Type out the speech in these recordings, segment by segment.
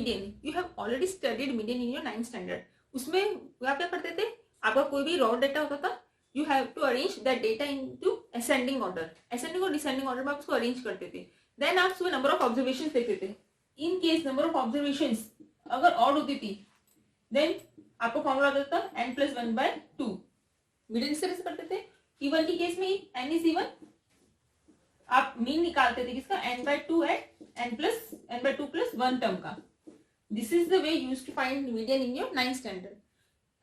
Median, you have already studied median in your 9th standard. उसमें आप क्या करते थे, आपका कोई भी रॉ डेटा होता था, you have to arrange that data into ascending order, ascending और डिसेंडिंग ऑर्डर में आप उसको अरेंज करते थे। देन आप उसमें नंबर ऑफ ऑब्जर्वेशन देखते थे। In case number of observation अगर ऑड होती थी देन आपको फॉर्मूला होता था n+1/2। मीडियन इस तरह से करते थे। इवन की केस में n इज इवन, आप मीन निकालते थे किसका, n/2 एट n+2 + 1 टर्म का। This is the way used to find median in your 9th standard.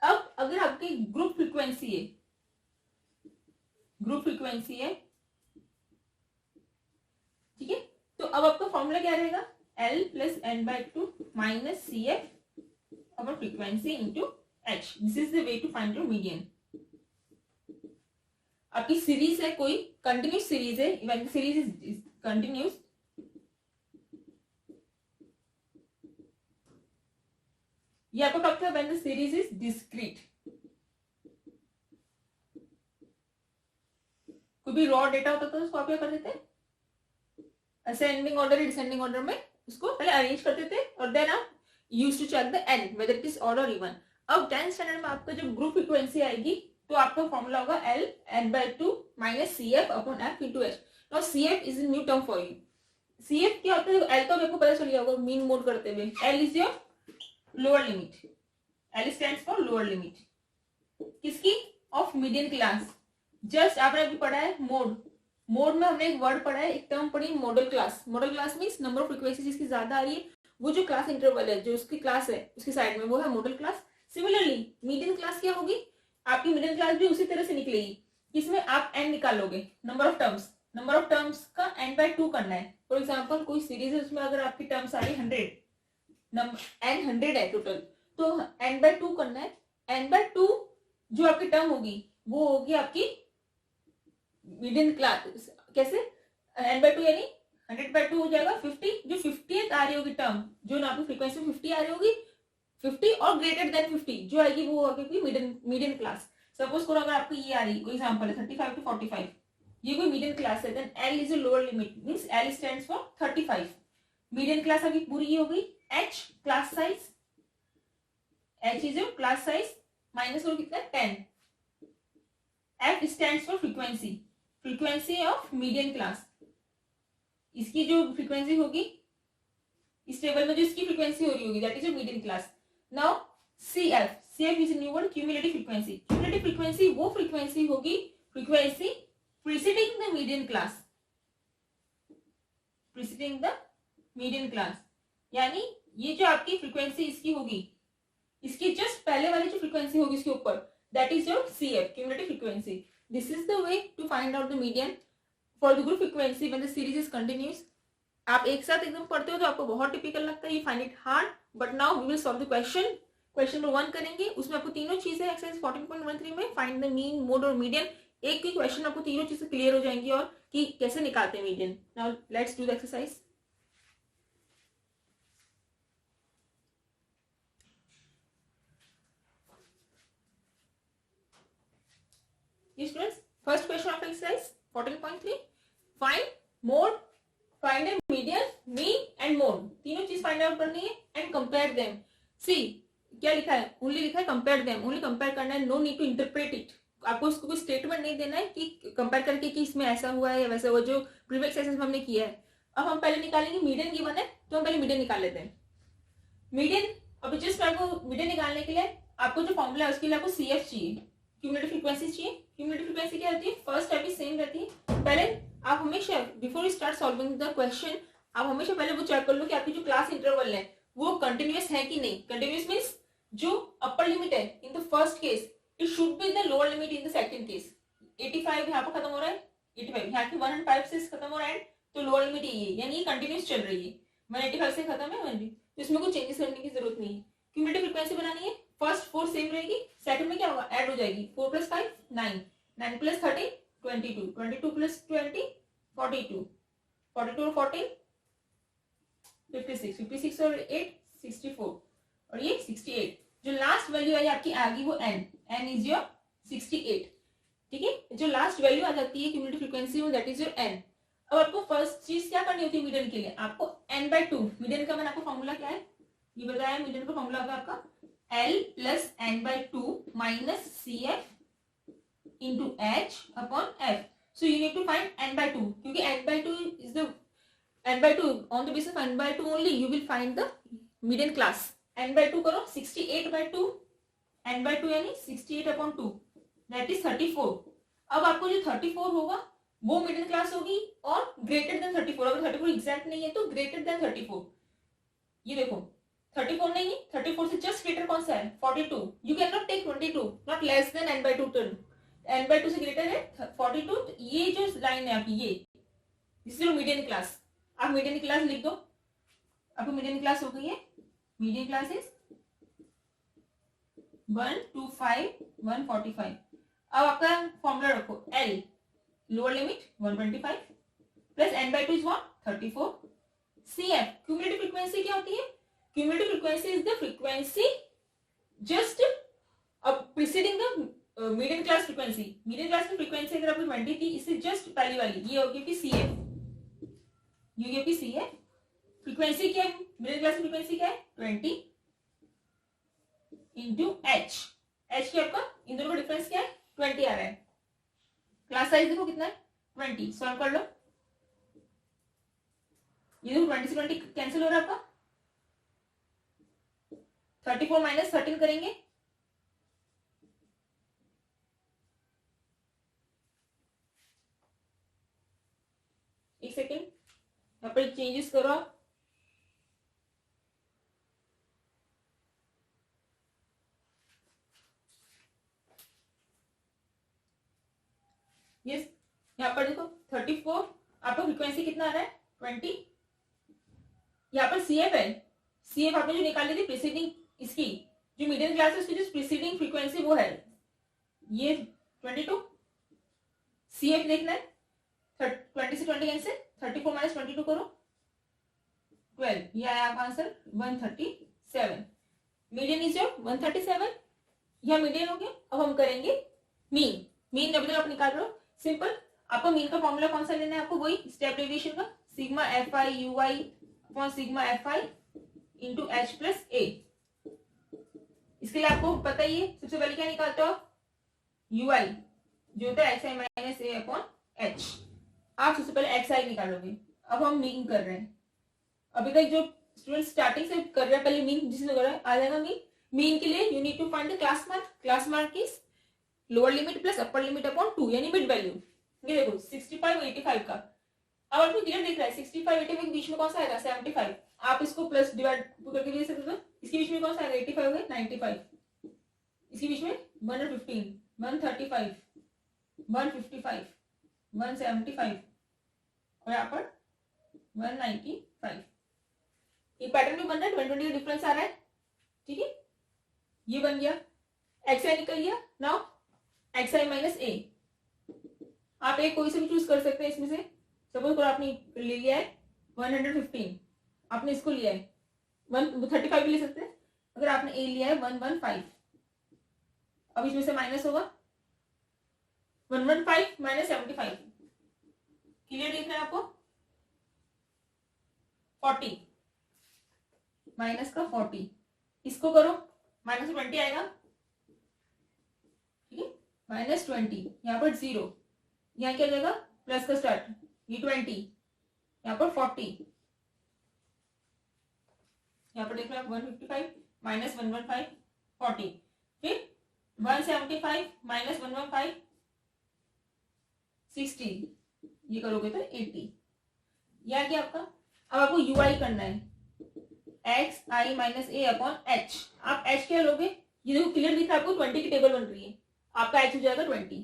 अब अगर आपकी ग्रुप फ्रीक्वेंसी है, ग्रुप फ्रीक्वेंसी है, ठीक है, तो अब आपका फॉर्मूला क्या रहेगा, L + n/2 - CF upon frequency into H। This is the way to find your median. आपकी सीरीज है, कोई कंटिन्यूस सीरीज है, इवन सीरीज इज कंटिन्यूस, ये आपको कब था, when the series is discrete. कोई भी रॉ डेटा होता था उसको आप क्या करते थे, असेंडिंग ऑर्डर या डिसेंडिंग ऑर्डर में उसको पहले अरेंज करते थे और then you used to check the n whether it is odd और इवन। अब 10th स्टैंडर्ड में आपका जब ग्रुप फ्रीक्वेंसी आएगी तो आपका फॉर्मूला होगा L n/2 - CF upon F into H। Now CF is new term for you. CF क्या होता है, L तो आपको पता चल गया होगा मीन मोड करते हुए, L is your lower limit, L stands for lower limit किसकी, ऑफ मीडियन क्लास। जस्ट आपने अभी पढ़ा है मोड, मोड में हमने एक वर्ड पढ़ा है, एक टर्म पढ़ी model class. Model class means number of frequency जिसकी ज्यादा आ रही है, वो जो क्लास इंटरवल है, जो उसकी क्लास है उसकी साइड में, वो है model class. Similarly median class क्या होगी, आपकी मीडियन क्लास भी उसी तरह से निकलेगी, इसमें आप n निकालोगे, number of terms, number of terms का n/2 करना है। फॉर एग्जाम्पल कोई सीरीज है उसमें अगर आपकी टर्म्स आ रही 100, n 100 है टोटल, तो n/2 करना है। n/2 जो आपकी टर्म होगी वो होगी आपकी मीडियन क्लास। कैसे, n/2 यानी 100/2 हो जाएगा 50, जो 50th आ रही होगी टर्म, जो ना आपकी फ्रीक्वेंसी 50 आ रही होगी, 50 और ग्रेटर देन 50 जो आएगी वो होगी मीडियन क्लास। सपोज करो अगर आपको ये आ रही, कोई एग्जांपल है 35 to 45, ये कोई मीडियन क्लास है, then L is a lower limit, means L stands for 35। Median class अभी पूरी ये हो गई। H class size, H is your class size, minus करो कितना 10। F stands for frequency, frequency of median class, इसकी जो फ्रीक्वेंसी होगी इस टेबल में जो इसकी फ्रीक्वेंसी हो रही होगी that is your median class. Now CF, CF is new word, cumulative frequency. Cumulative frequency वो फ्रीक्वेंसी होगी, frequency preceding the median class, preceding the median class, यानी ये जो आपकी फ्रीक्वेंसी इसकी होगी, इसकी जस्ट पहले वाली जो फ्रीक्वेंसी होगी इसके ऊपर, that is your CF, cumulative frequency. This is the way to find out the median for the group frequency when the series is continuous. आप एक साथ एकदम पढ़ते हो तो आपको बहुत टिपिकल लगता है, you find it hard, but now we will solve the question. Question number 1 करेंगे, उसमें आपको तीनों चीजें एक्सरसाइज 14.13 में फाइंड द मीन, मोड और मीडियन, एक ही क्वेश्चन आपको तीनों चीजें क्लियर हो जाएंगी और कि कैसे निकालते हैं median. Now let's do the exercise. Yes, students, first question of exercise 14.3, find mode, find a median, mean and mode, तीनों चीज फाइंड आउट करनी है एंड कंपेयर देम। सी क्या लिखा है, ओनली लिखा है कंपेयर देम, ओनली कंपेयर करना है, no need to interpret it. आपको उसको कोई स्टेटमेंट नहीं देना है कि कंपेयर करके कि इसमें ऐसा हुआ है या वैसा हुआ, जो प्रीवियस एक्सरसाइज में हमने किया है। अब हम पहले निकालेंगे, मीडियन गिवन है तो हम पहले मीडियन निकाल लेते हैं। मीडियन, अभी जस्ट आपको मीडियन निकालने के लिए आपको जो फॉर्मूला है उसके लिए आपको CF चाहिए, क्यूमुलेटिव फ्रीक्वेंसी चाहिए। क्यूमुलेटिव फ्रीक्वेंसी क्या रहती है, फर्स्ट स्टेप भी सेम रहती है। पहले आप हमेशा before you start solving the question, आप हमेशा पहले वो चेक कर लो कि आपकी जो क्लास इंटरवल है वो कंटिन्यूअस है कि नहीं। कंटिन्यूअस मींस जो अपर लिमिट है in the first case it should be the lower limit in the second case. 85 यहाँ पर खत्म हो रहा है, 85 यहाँ की 105 से खत्म हो रहा है, तो लोअर लिमिट यही है, यानी ये कंटिन्यूअस चल रही है। 185 से खत्म है 1, तो इसमें कुछ चेंजेस करने की जरूरत नहीं है। क्यूमुलेटिव फ्रीक्वेंसी बनानी है, फर्स्ट 4 सेम रहेगी, सेकंड में क्या होगा, ऐड हो जाएगी, 4 + 5 9, 9 + 13 22, 22 + 20 42, 42 और 14 56, 56 और 8 64 और ये 68। जो लास्ट वैल्यू आई आपकी आ गई वो n इज योर 68, ठीक है। जो लास्ट वैल्यू आ जाती है क्यूमुलेटिव फ्रीक्वेंसी में दैट इज योर n। अब आपको फर्स्ट चीज क्या करनी होती है मीडियन के लिए, आपको n/2, मीडियन का मैंने आपको फॉर्मूला क्या है, ये बताया मीडियन का फॉर्मूला होगा आपका L plus N by two minus C F into H upon F. So you need to find n by 2 क्योंकि n by 2 is the n by 2 on the basis of n by 2 only you will find the median class. n by 2 करो 68 by 2 n by 2 यानी 68 upon 2 that is 34. अब आपको जो 34 होगा वो middle class होगी और ग्रेटर देन 34. अगर 34 एग्जैक्ट नहीं है तो ग्रेटर देन 34. ये देखो 34 नहीं है, 34 से जस्ट ग्रेटर कौन सा है 42. You can not take 22, not less than n by 2 term. n by 2 से ग्रेटर है 42. ये जो लाइन है आपकी ये दिस इज मीडियन क्लास. आप मीडियन क्लास लिख दो. आपको मीडियन क्लास हो गई है. Median class is 125 145. अब आपका फॉर्मूला रखो L lower limit 125 plus n by 2 is what 34. CF cumulative frequency क्या होती है? Cumulative frequency is the frequency just preceding the median class frequency. Median class की फ्रीक्वेंसी अगर आपको 20 थी, इससे जस्ट पहली वाली ये होगी कि CF. ये होगी CF. फ्रीक्वेंसी क्या है? मीडियन क्लास की फ्रीक्वेंसी क्या है 20 इंटू H. H क्या आपका इन दोनों का डिफरेंस क्या है 20 आ रहा है. क्लास साइज देखो कितना है 20. सॉल्व कर लो. ये देखो 20 से 20 कैंसिल हो रहा है आपका. 34 माइनस 13 करेंगे. एक सेकेंड यहाँ पर चेंजेस करो आप. यस यहाँ पर देखो 34 आपका फ्रीक्वेंसी कितना आ रहा है 20. यहाँ पर CF है. CF आपने जो निकाली थी प्रीसीडिंग इसकी जो मीडियन क्लास है उसकी जो प्रीसीडिंग फ्रीक्वेंसी वो है ये 22. CF देखना है 20 से 20 कैंसिल. 34 माइनस 22 करो 12. ये आया आपका आंसर 137. Median is your 137. यह मीडियन हो गया. अब हम करेंगे मीन. मीन अभी तक आप निकाल रहे हो सिंपल. आपको मीन का फॉर्मूला कौन सा लेना है? आपको वही स्टेप डेविएशन का sigma FI UI upon sigma FI into H plus A. इसके लिए आपको पता ही है सबसे पहले क्या निकालते हो UI जो होता है XI minus A upon H. आप सबसे पहले XI निकालोगे. अब हम मीन कर रहे हैं. अभी तक जो स्टूडेंट स्टार्टिंग से कर रहे हैं पहले मीन जिसने कर रहा है आ जाएगा मीन. मीन के लिए you need to find the class mark. Class mark is lower limit plus upper limit upon 2 यानी मिड वैल्यू. ये देखो 65 85 का. अब आपको क्लियर दिख रहा है 65 85 के बीच में कौन सा आएगा 75. आप इसको प्लस डिवाइड करके ले सकते हो. इसके बीच में कौन सा आएगा 85 होगा 95. इसके बीच में 115 135 155 175 और यहाँ पर 195. ये पैटर्न भी बन रहा है. 20 का डिफरेंस आ रहा है. ठीक है ये बन गया. XI निकल गया. Now XI minus A. आप एक कोई से भी चूज कर सकते हैं इसमें से. सपोज करो आपने ले लिया है 115. आपने इसको लिया है 135 भी ले सकते हैं. अगर आपने A लिया है 115. अब इसमें से माइनस होगा 115 माइनस 75. क्लियर दिख रहा है आपको 40 माइनस का 40. इसको करो माइनस 20 आएगा. ठीक है माइनस 20. यहाँ पर 0. यहाँ क्या जाएगा प्लस का स्टार्ट. ये 20 यहाँ पर 40. यहाँ पर देख रहे हैं 155 माइनस 115 40. फिर 175 माइनस 115 60. ये करोगे तो 80. यह क्या आपका. अब आपको UI करना है XI minus A upon H. आप H क्या लोगे. ये देखो क्लियर दिख रहा है आपको 20 की टेबल बन रही है. आपका H हो जाएगा 20.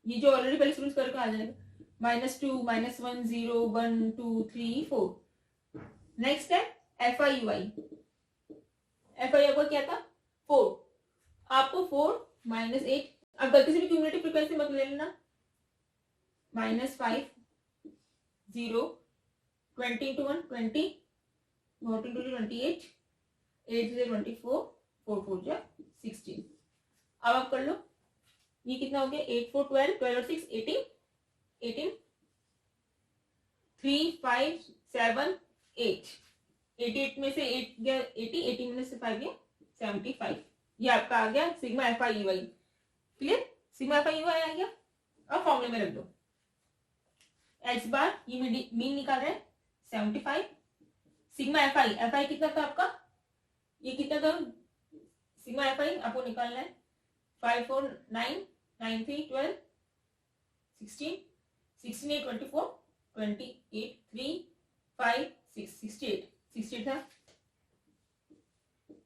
ये जो ऑलरेडी पहले स्टूडेंट्स करके आ जाएगा -2 -1 0 1 2 3 4. नेक्स्ट है FI UI. FI आपका क्या था 4. आपको 4 माइनस 8. अब गलती से भी क्यूमुलेटिव फ्रीक्वेंसी मत ले लेना. -5 0 20 into 1 20 14 into 28 8 से 24 4 4 जा 16. अब आप कर लो ये कितना हो गया 8 4 12 12 और 6 18 18 3 5 7 8 88 में से 8 गया 80, 80 में से 5 गया 75। ये आपका आ गया sigma F I Y. Clear? Sigma F I Y आ गया। अब फॉर्मूले में रख दो एच बार, ये मीन निकाल रहे हैं 75। सिग्मा एफ आई कितना था आपका, ये कितना था सिग्मा एफ आई आपको निकालना है 5 4 9 9 3 12 16 16 8 24 28 3 5 6 68 68 था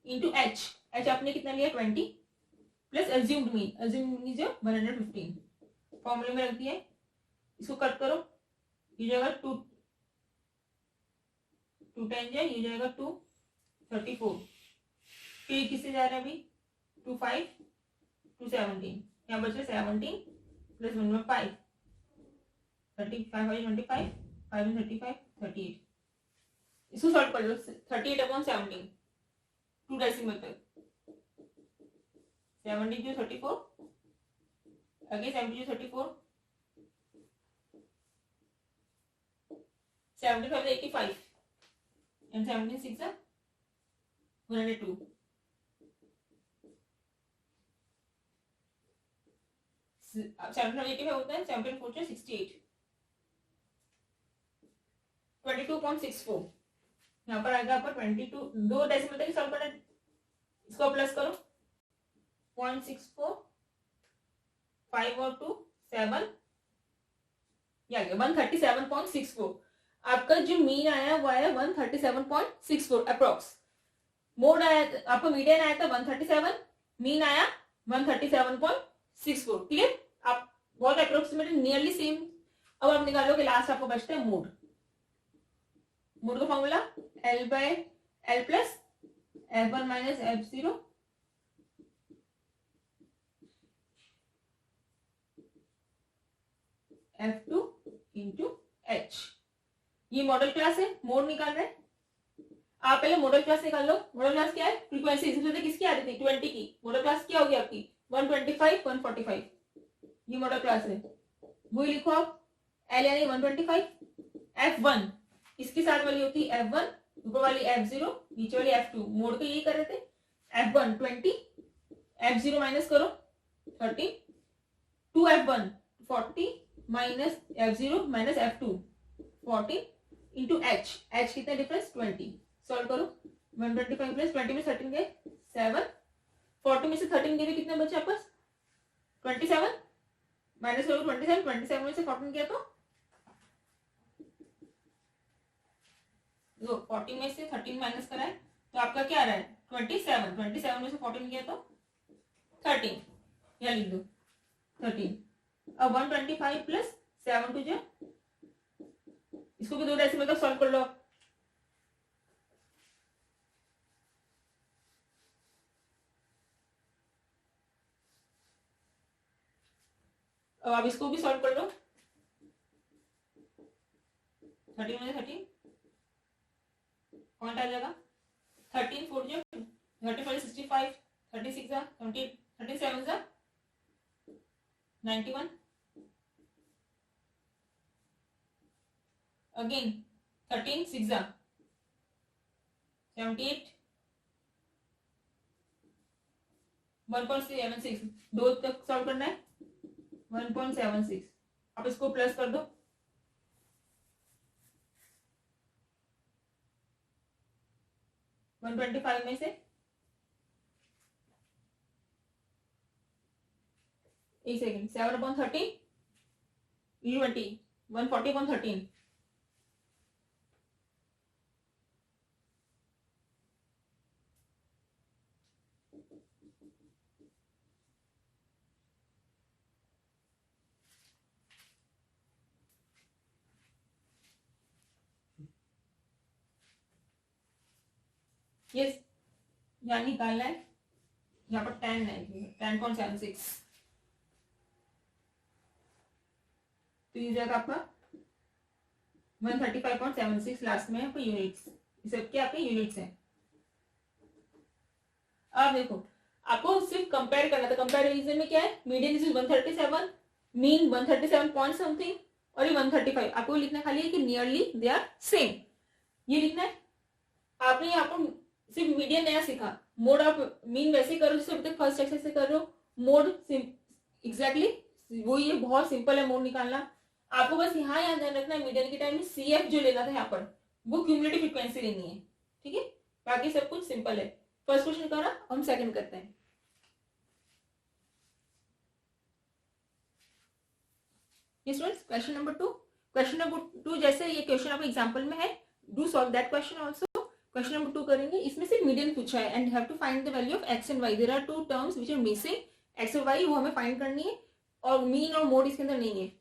इंटू एच आपने कितना लिया 20 प्लस एज्यूम्ड मीन जो 115 फॉर्मूले में रख दिया। इसको कट करो, ये जाएगा 2 10 जाए, ये जाएगा 2 34। फिर किससे जा रहा है अभी 2 5 2 17, यहाँ बचे 17 प्लस 1 में 5 35 25 5 में 35 38। इसको सॉल्व कर लो 38 अपॉन 17 टू डेसिमल तक 17 जो 34 अगे 70 जो 34 75 85 and 17 6 are 102। अब 75 होता है 17 4 68 22.64। यहाँ पर आएगा आपका 22, दो डेसिमल तक सॉल्व करना, इसको प्लस करो 0.64 5 और 2 7, ये आ गया 137.64। आपका जो मीन आया वो आया 137.64 अप्रोक्स। मोड आया आपका मीडियन आया था 137, मीन आया 137.64। क्लियर? आप बहुत अप्रोक्सीमेटली नियरली सेम। अब आप निकालोगे लास्ट आपको बचता है मोड। मोड का formula L by L plus F1 minus F0 F2 into H। ये मॉडल क्लास है, मोड निकाल रहे हैं। आप पहले मॉडल क्लास निकाल लो। मॉडल क्लास क्या है? फ्रीक्वेंसी। इसमें किसकी आ रही थी 20 की। मॉडल क्लास क्या होगी आपकी 125 145। ये मॉडल क्लास है, वही लिखो आप L यानी 125। F1 इसके साथ वाली होती है F1, ऊपर वाली F0, नीचे वाली F2। मोड को यही कर रहे थे। F1 20, F0 माइनस करो 30, 2F1 40 minus F0 minus F2 40 into H कितना डिफरेंस 20। सॉल्व करो 125 प्लस 20 में 13 गए 7, 40 में से 13 गए कितने बचे आपस 27, माइनस करो 27 में से 14 गया तो 40 में से 13 माइनस करा है तो आपका क्या आ रहा है 27 में से 14 गया तो 13, या लिख दो 13। अब 125 प्लस 7 टू जो इसको भी दो डेसिमल तक सॉल्व कर लो। अब आप इसको भी सॉल्व कर लो 13 में 13 पॉइंट आ जाएगा 13 4 जो 34 65 36 जा 20 37 जा 91 अगेन 13 6 जा 78 1.76 दो तक सॉल्व करना है 1.76। आप इसको प्लस कर दो 125 में से एक सेकेंड 7/13 20 140/13 यस यहाँ निकालना है। यहाँ पर 10 है 10.76 तो ये जाएगा आपका 135.76 लास्ट में आपका यूनिट्स। सबके आपके यूनिट्स हैं। अब देखो आपको सिर्फ कंपेयर करना था। कंपेरिजन में क्या है median is 137, mean 137 point something और ये 135। आपको लिखना खाली है कि नियरली दे आर सेम, ये लिखना है। आपने यहाँ पर सिर्फ मीडियन नया सीखा, मोड आप मीन वैसे करो जैसे अभी तक फर्स्ट एक्सरसाइज से कर रहे हो, मोड एग्जैक्टली वो, ये बहुत सिंपल है मोड निकालना। आपको बस यहाँ ध्यान रखना है मीडियन के टाइम में सी एफ जो लेना था यहाँ पर वो क्यूमुलेटिव फ्रीक्वेंसी लेनी है, ठीक है, बाकी सब कुछ सिंपल है। फर्स्ट क्वेश्चन करा, हम सेकंड करते हैं। Students question number 2, question number 2 जैसे ये क्वेश्चन आप एग्जांपल में है, do solve that question also. Question number 2 करेंगे, इसमें से मीडियन पूछा है and have to find the value of X and Y. There are two terms which are missing, X और वाई वो हमें फाइंड करनी है, और मीन और मोड इसके अंदर नहीं है।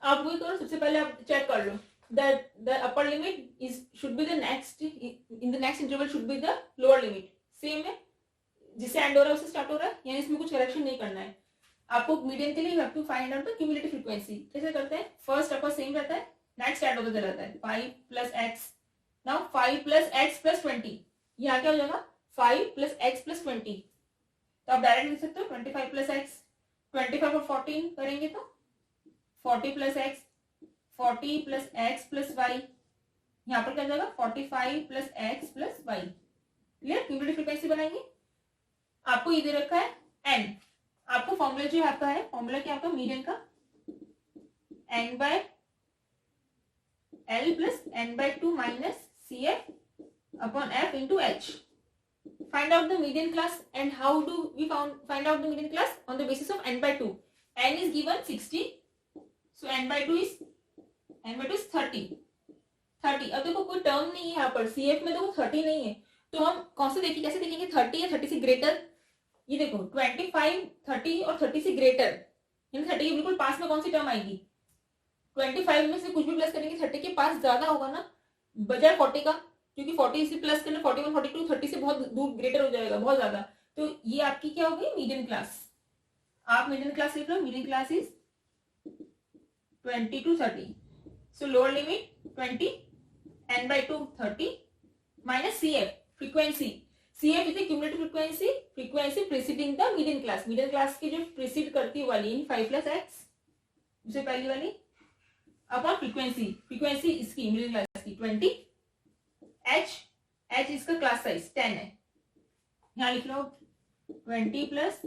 आप वही करो, सबसे पहले आप चेक कर लो that the upper limit is should be the next, in the next interval should be the lower limit. Same है, जिससे एंड हो रहा है उससे स्टार्ट हो रहा है, यानी इसमें कुछ करेक्शन नहीं करना है आपको। मीडियन के लिए you have to find out the cumulative frequency. कैसे करते हैं, फर्स्ट आपका सेम रहता है, नेक्स्ट ऐड होता रहता है 5 plus x. Now 5 plus X plus 20, यहाँ क्या हो जाएगा 5 प्लस एक्स प्लस 20, तो आप डायरेक्ट लिख सकते हो 25 प्लस एक्स। 25 और 14 करेंगे तो 40 plus X, 40 plus X plus Y, यहाँ पर क्या हो जाएगा 45 plus X plus Y. Clear, cumulative frequency बनाएंगे। आपको ये दे रखा है एन, आपको फॉर्मूला जो आपका है, फॉर्मूला क्या आपका मीडियन का, N by L plus N by 2 minus C F upon F into H. Find out the median class, and how do we find out the median class? On the basis of n by 2. n is given 60, so n by 2 is 30. 30, अब देखो कोई term नहीं है यहाँ पर, CF में देखो 30 नहीं है, तो हम कौन से देखिए, कैसे देखेंगे 30 या 30 से ग्रेटर। ये देखो 25, 30 और 30 से ग्रेटर, यानी 30 के बिल्कुल पास में कौन सी टर्म आएगी, 25 में से कुछ भी प्लस करेंगे 30 के पास ज्यादा होगा ना बजाय 40 का, क्योंकि 40 से प्लस करना 41, 42, 30 से बहुत दूर ग्रेटर हो जाएगा, बहुत ज्यादा। तो ये आपकी क्या होगी मीडियन क्लास। आप मीडियन क्लास लिख लो, median class is 20 to 30, so lower limit 20, n by 2 30 minus CF frequency. CF is the cumulative frequency, frequency preceding the median class. Median class की जो प्रीसीड करती वाली 5 प्लस एक्स, उससे पहली वाली अपॉन फ्रीक्वेंसी, फ्रीक्वेंसी इसकी मीडियन क्लास की 20, h इसका क्लास साइज 10 है, यहाँ लिख लो 20 plus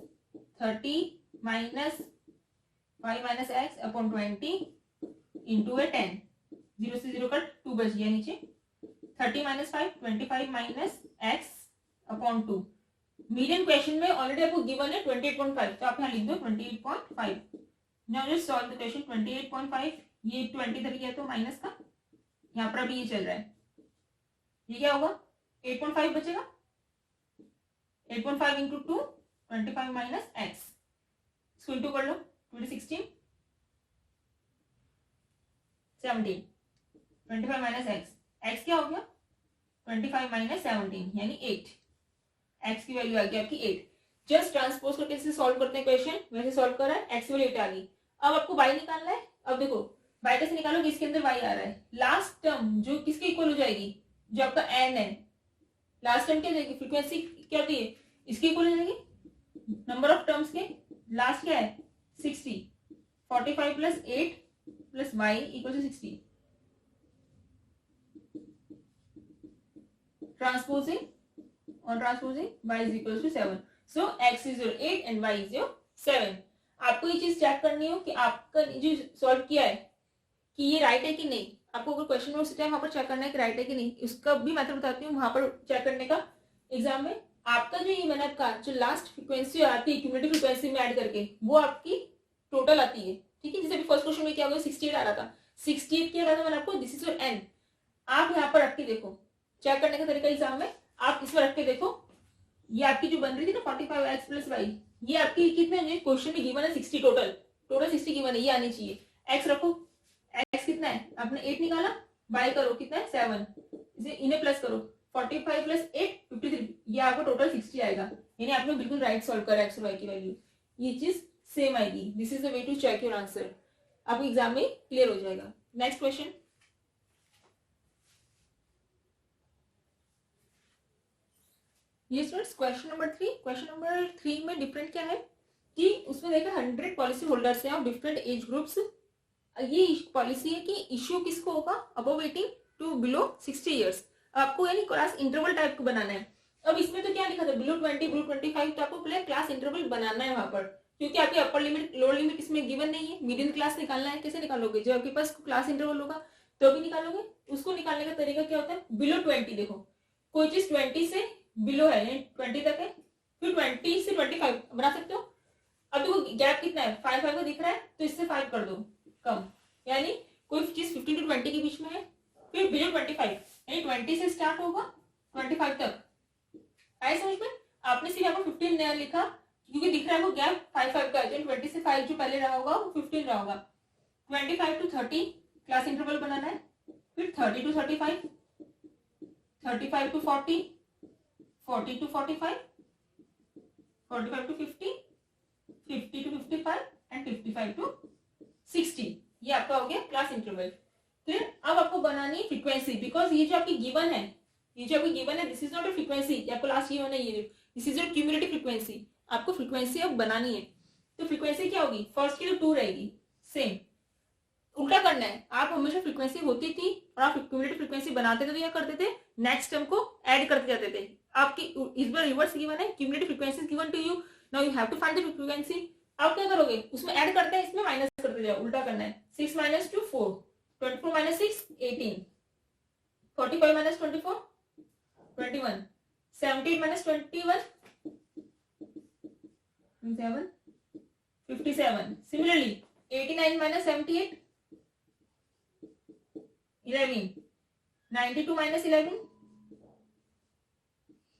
30 minus 5 minus X upon 20 into a 10, 0 से 0 का 2 बच गया नीचे, 30 minus 5 25 minus X upon 2। Median question में ऑलरेडी आपको गिवन है 28.5, तो आप यहाँ लिख दो 28.5। Now just solve the question. 28.5 ये 20 तक गया तो माइनस का, यहाँ पर अभी ये चल रहा है, ये क्या होगा 8.5 बचेगा, 8.5 इंटू 2 25 माइनस एक्स, इसको इंटू कर लो 16 17, 25 माइनस एक्स, एक्स क्या हो गया 25 माइनस 17 यानी 8, एक्स की वैल्यू आ गई आपकी 8। जस्ट ट्रांसपोज करके इसे सॉल्व करते हैं क्वेश्चन, वैसे सॉल्व करा है, एक्स की वैल्यू 8 आ गई। अब आपको वाई निकालना है। अब देखो वाई कैसे निकालोगे, इसके अंदर वाई आ रहा है, लास्ट टर्म जो किसके इक्वल हो जाएगी, जो आपका एन है, लास्ट टर्म क्या जाएगी, फ्रीक्वेंसी क्या होती है इसकी इक्वल हो जाएगी, नंबर ऑफ टर्म्स के लास्ट क्या है 60, 45 plus 8 plus Y equal to 60। Transposing और transposing y is equals to 7, so x is your 8 and y is your 7। आपको ये चीज चेक करनी हो कि आपका जो सॉल्व किया है कि ये राइट है कि नहीं। आपको अगर क्वेश्चन में उस टाइम वहां पर चेक करना है कि राइट है कि नहीं, उसका भी मेथड बताती हूँ वहां पर चेक करने का एग्जाम में। आपका जो ये मैंने आपका जो लास्ट फ्रीक्वेंसी आती है क्यूमुलेटिव फ्रीक्वेंसी में ऐड करके, वो आपकी टोटल आती है, ठीक है। जैसे अभी फर्स्ट क्वेश्चन में क्या होगा 68 आ रहा था, 68 क्या आ रहा था मैंने आपको, दिस इज योर एन। आप यहाँ पर रख के देखो, चेक करने का तरीका एग्जाम में आप इसमें रख के देखो, ये आपकी जो बन रही थी ना 45x प्लस वाई, ये आपकी कितने क्वेश्चन में गिवन है 60, टोटल 60 गिवन है, ये आनी चाहिए। एक्स रखो, एक्स कितना है आपने 8 निकाला, बाय करो कितना है 7, इसे इन्हें प्लस करो 45 प्लस 8 53, ये आपको टोटल 60 आएगा, यानी आपने बिल्कुल राइट सॉल्व करा एक्स और वाई की वैल्यू, ये चीज सेम आएगी। This is the way to check your answer, आपको एग्जाम में क्लियर हो जाएगा। नेक्स्ट क्वेश्चन, ये students question number 3। Question number 3 में डिफरेंट क्या है कि उसमें देखा 100 पॉलिसी होल्डर्स हैं ऑफ डिफरेंट एज ग्रुप्स। ये पॉलिसी है कि इश्यू किसको होगा, अबव 18 टू बिलो 60 इयर्स। आपको यानी क्लास इंटरवल टाइप को बनाना है। अब इसमें तो क्या लिखा था, बिलो 20 बिलो 25, तो आपको पहले क्लास इंटरवल बनाना है वहां पर, क्योंकि आपकी अपर लिमिट लोअर लिमिट इसमें गिवन नहीं है। मीडियन क्लास निकालना है, कैसे निकालोगे, जब आपके पास क्लास इंटरवल होगा तो भी निकालोगे। उसको निकालने का तरीका क्या होता है, बिलो 20, देखो कोई चीज 20 से बिलो है यानी 20 तक है, फिर 20 से 25 बना सकते हो। अब देखो गैप कितना है, 5 को दिख रहा है तो इससे 5 कर दो कम, यानी कोई चीज 15 to 20 के बीच में है, फिर बिलो 25 यानी 20 से स्टार्ट होगा 25 तक। आए समझ में? आपने सिर्फ यहाँ पर 15 नया लिखा क्योंकि दिख रहा है वो गैप 5 का है, 20 से 5 जो पहले रहा होगा वो 15 रहा होगा। 25 to 30 क्लास इंटरवल बनाना है, फिर 30 to 35, 35 to 40, 40 to 45, 45 to 50, 50 to 55 and 55 to 60। ये आपका हो गया क्लास इंटरवल। फिर अब आपको बनानी है फ्रीक्वेंसी, बिकॉज ये जो आपकी गिवन है, ये जो आपकी गिवन है this is not a frequency, आपको लास्ट गिवन है ये, this is your cumulative frequency. आपको फ्रीक्वेंसी अब बनानी है, तो फ्रीक्वेंसी क्या होगी, फर्स्ट की तो 2 रहेगी, सेम उल्टा करना है। आप हमेशा फ्रीक्वेंसी होती थी और आप क्यूमुलेटिव फ्रीक्वेंसी बनाते थे तो क्या करते थे, नेक्स्ट टर्म को ऐड करते जाते थे। आपकी इस बार रिवर्स गिवन है, cumulative frequency given to you, now you have to find the frequency. आप क्या करोगे, उसमें ऐड करते हैं, इसमें माइनस करते जाओ, उल्टा करना है। 6 - 2 4, 24 - 6 18, 45 - 24 21, 78 - 21 7 57, similarly 89 - 78 11, 92 - 11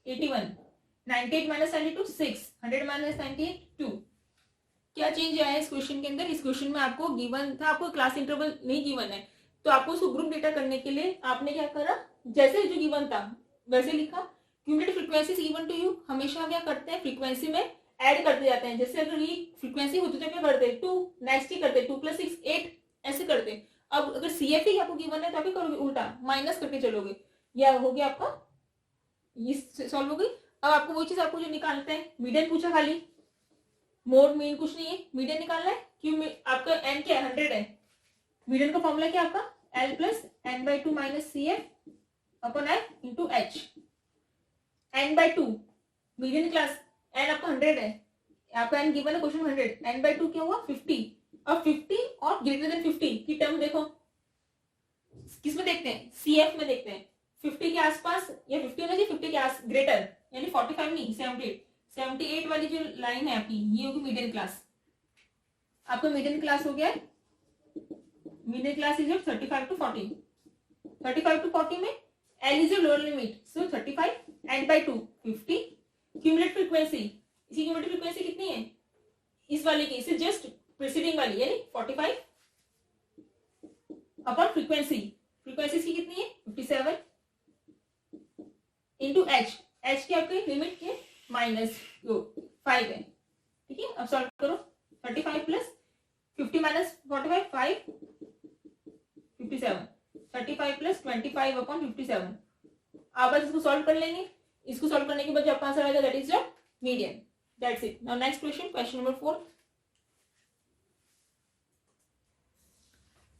81, 98 - 92 6, 100 - 98 2। क्या चेंज आया इस क्वेश्चन के अंदर, इस क्वेश्चन में आपको गिवन था, आपको क्लास इंटरवल नहीं गिवन है, तो आपको उसको ग्रुप डेटा करने के लिए आपने क्या करा, जैसे जो गिवन था वैसे लिखा। Cumulative frequency given to you, हमेशा क्या करते हैं फ्रीक्वेंसी में ऐड करते जाते हैं। जैसे अगर ये फ्रीक्वेंसी होती तो क्या करते, 2 नेक्स्ट ही करते, 2 + 6 8 ऐसे करते। अब अगर CFE आपको गिवन है तो आप क्या करोगे, उल्टा माइनस करके चलोगे, या हो गया आपका ये सॉल्व हो गई। अब आपको वो चीज आपको जो निकालते हैं, मीडियन पूछा खाली, मोड मीन कुछ नहीं है, मीडियन निकालना है। क्यों, आपका n क्या है, 100 है। मीडियन का फॉर्मूला क्या आपका, L + n/2 - CF/F × H। n/2 median class, n आपका 100 है, आपका n गिवन है क्वेश्चन 100, n/2 क्या हुआ 50। अब 50 और ग्रेटर देन 50 की टर्म देखो, किसमें देखते हैं, CF में देखते हैं। 50 के आसपास या 50 होना चाहिए, 50 के आस ग्रेटर, यानी 45 नहीं 78, 78 वाली जो लाइन है आपकी ये होगी मीडियन क्लास। आपका मीडियन क्लास हो गया है, median class is 35 to 40, 35 to 40 में L is lower limit, so 35 n/2 50। Cumulative frequency, इसी क्यूमुलेटिव फ्रीक्वेंसी कितनी है इस वाली की, इसे जस्ट प्रीसीडिंग वाली यानी 45 अपॉन फ्रीक्वेंसी, फ्रीक्वेंसी की कितनी है 57 इंटू H, H की आपकी लिमिट के -5 है, ठीक है। अब सॉल्व करो, 35 + 50 - 45 5 57, 35 + 25 अपॉन 57। आप बस इसको सॉल्व कर लेंगे, इसको सॉल्व करने के बाद जो आपका आंसर आएगा that is your median, that's it. Now next question, question number 4।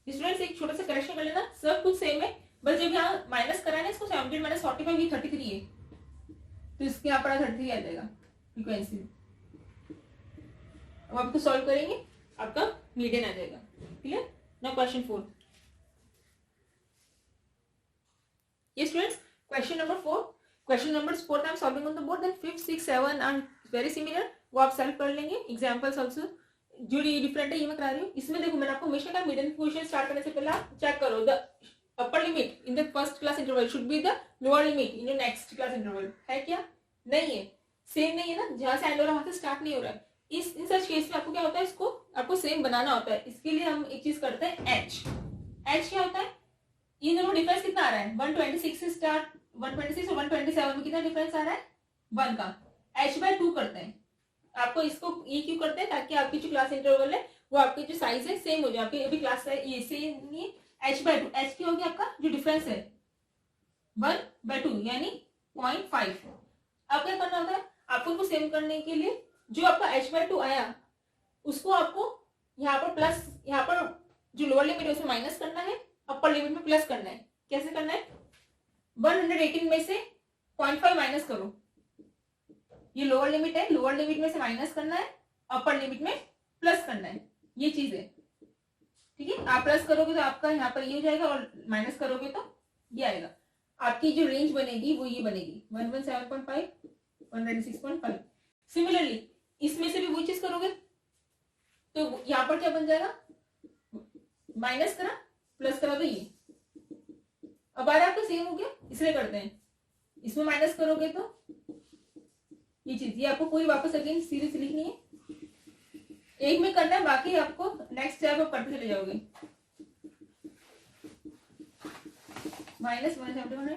Students एक छोटा सा करेक्शन कर लेना, सब कुछ सेम है, बस जब यहाँ माइनस कराना है इसको 17 - 45 ये 33 है, तो इसके यहाँ पर 33 आ जाएगा फ्रीक्वेंसी। अब आपको सॉल्व करेंगे, आपका मीडियन आ जाएगा, clear. Now question 4। Yes students, question number 4, question numbers 4 I am solving on the board, then 5th 6 7 are very similar, वो आप सॉल्व कर लेंगे। एग्जांपल्स आल्सो जो डिफरेंट है ये मैं करा रही हूँ। इसमें देखो मैंने आपको हमेशा कहा मीडियन क्वेश्चन स्टार्ट करने से पहले आप चेक करो the upper limit in the first class interval should be the lower limit in the next class interval, है क्या, नहीं है, सेम नहीं है ना, जहां से एंड हो रहा है वहां से स्टार्ट नहीं हो रहा है। इस इन सच केस में आपको क्या होता है, इसको आपको सेम बनाना होता है। इसके लिए हम एक चीज करते हैं, H क्या होता है, ये दोनों डिफरेंस कितना आ रहा है 126 से स्टार्ट, 126 और 127 में कितना डिफरेंस आ रहा है 1 का, H/2 करते हैं। आपको इसको ये क्यों करते हैं, ताकि आपकी जो क्लास इंटरवल है वो आपकी जो साइज है सेम हो जाए। आपकी अभी क्लास ये सेम नहीं है, H/2, H की होगी आपका जो डिफरेंस है 1/2 यानी 0.5। अब क्या करना होता है, आपको उसको सेम करने के लिए जो आपका H/2 आया उसको आपको यहाँ पर प्लस, यहाँ पर जो लोअर लिमिट है उसमें माइनस करना है, अपर लिमिट में प्लस करना है। कैसे करना है, 118 में से 0.5 माइनस करो, ये लोअर लिमिट है, लोअर लिमिट में से माइनस करना है, अपर लिमिट में प्लस करना है, ये चीज है, ठीक है। आप प्लस करोगे तो आपका यहाँ पर ये हो जाएगा और माइनस करोगे तो ये आएगा। आपकी जो रेंज बनेगी वो ये बनेगी 117.5 196.5। सिमिलरली इसमें से भी वो चीज करोगे तो यहाँ पर क्या बन जाएगा, माइनस करा प्लस करा तो ये, अब आ रहा है आपका सेम हो गया, इसलिए करते हैं, इसमें माइनस करोगे तो ये चीज, ये आपको पूरी वापस अगेन सीरीज लिखनी है, एक में करना है, बाकी आपको नेक्स्ट स्टेप आप करते चले जाओगे। -171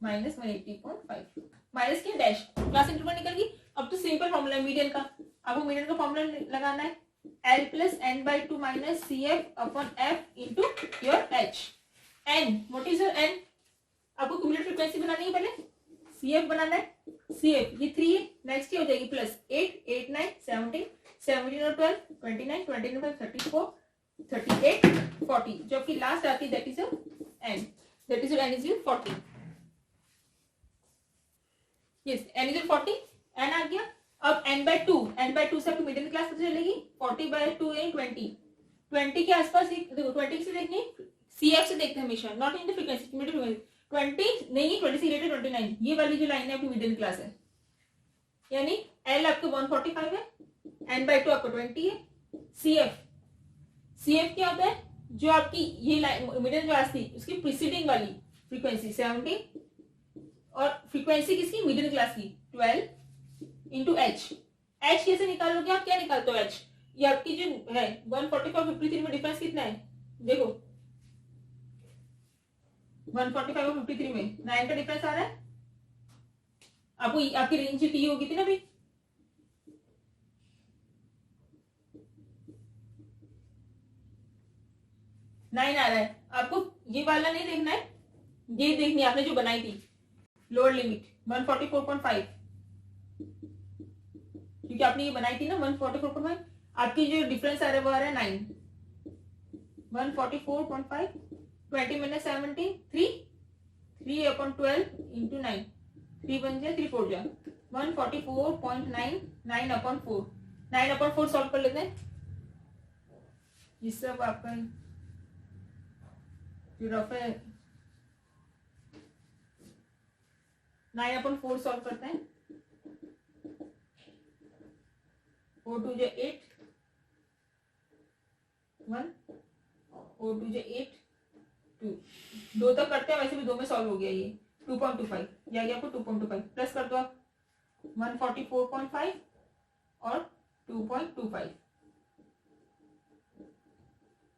-180.5 माइनस की डैश, क्लास इंटरवल निकल गई। अब तो सिंपल फॉर्मूला है मीडियन का, आपको मीडियन का फॉर्मूला लगाना है L + n/2 - CF/F into your H। n what is your n, आपको क्यूमुलेटिव फ्रीक्वेंसी बनानी है, पहले CF बनाना है, CF ये 3 है, नेक्स्ट ये हो जाएगी +8 8 9 17 17 और 12 29 29 और 34 38 40, जो आपकी लास्ट आती है that is your n, that is your n is your 40। Yes n is your 40, n आ गया। अब n/2 से आपकी मीडियन क्लास पता चलेगी, 40/2 है 20 20 के आसपास, देखो 20 से देखनी, CF से देखते हैं हमेशा, not in the frequency, cumulative frequency 20 नहीं, 20 से रिलेटेड 29, ये वाली जो लाइन है आपकी मिडिल क्लास है, यानी L आपको 145 है, n/2 आपको 20 है। CF क्या होता है, जो आपकी ये लाइन मिडिल क्लास थी उसकी प्रीसीडिंग वाली फ्रीक्वेंसी 70 और फ्रीक्वेंसी किसकी, मिडिल क्लास की 12 इंटू H। H कैसे निकालोगे आप, क्या निकालते हो H, ये आपकी जो है 145 53 में डिफरेंस कितना है, देखो 145 और 53 में 9 का डिफरेंस आ रहा है, आपको आपकी रेंज T होगी थी ना अभी, नाइन आ रहा है, आपको ये वाला नहीं देखना है, ये देखनी है आपने जो बनाई थी लोअर लिमिट 144.5, क्योंकि आपने ये बनाई थी ना 144.5, आपकी जो डिफरेंस आ रहा है वो आ रहा है 9 144.5 20 - 70 3/12 इंटू 9 3 बन जाए 3 4 जा 144.9 9/4 9/4 सॉल्व कर लेते हैं, ये सब आपका जो रफ है 9/4 सॉल्व करते हैं, 4 2 जा 8 1 4 2 जा 8 2 दो तक करते हैं, वैसे भी 2 में सॉल्व हो गया ये 2.25, ये आ गया आपको 2.25, प्लस कर दो आप 144.5 और 2.25,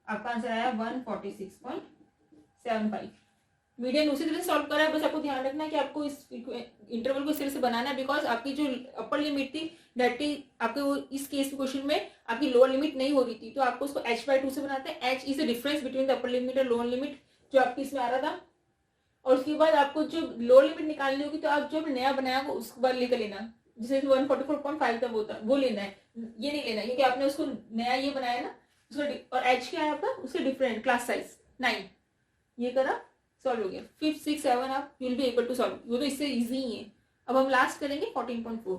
आपका आंसर आया 146.75। मीडियन उसी तरह से सॉल्व करा है, बस आपको ध्यान रखना है कि आपको इस इंटरवल को इस तरह से बनाना है, बिकॉज आपकी जो अपर लिमिट थी दैट इज आपके वो इस केस क्वेश्चन में आपकी लोअर लिमिट नहीं हो रही थी, तो आपको उसको h/2 से बनाते हैं। h is the difference between the upper limit और लोअर लिमिट जो आपकी इसमें आ रहा था, और उसके बाद आपको जो लोअर लिमिट निकालनी होगी तो आप जो नया बनाया वो उसके बाद लेकर लेना, जैसे 144.5 का वो लेना है, ये नहीं लेना क्योंकि आपने उसको नया ये बनाया ना उसका, और h क्या है आपका उसका डिफरेंट क्लास साइज 9, ये करा सॉल्व हो गया, 5 6 7 आप you will be able to solve, वो तो इससे इजी ही है। अब हम लास्ट करेंगे 14.4।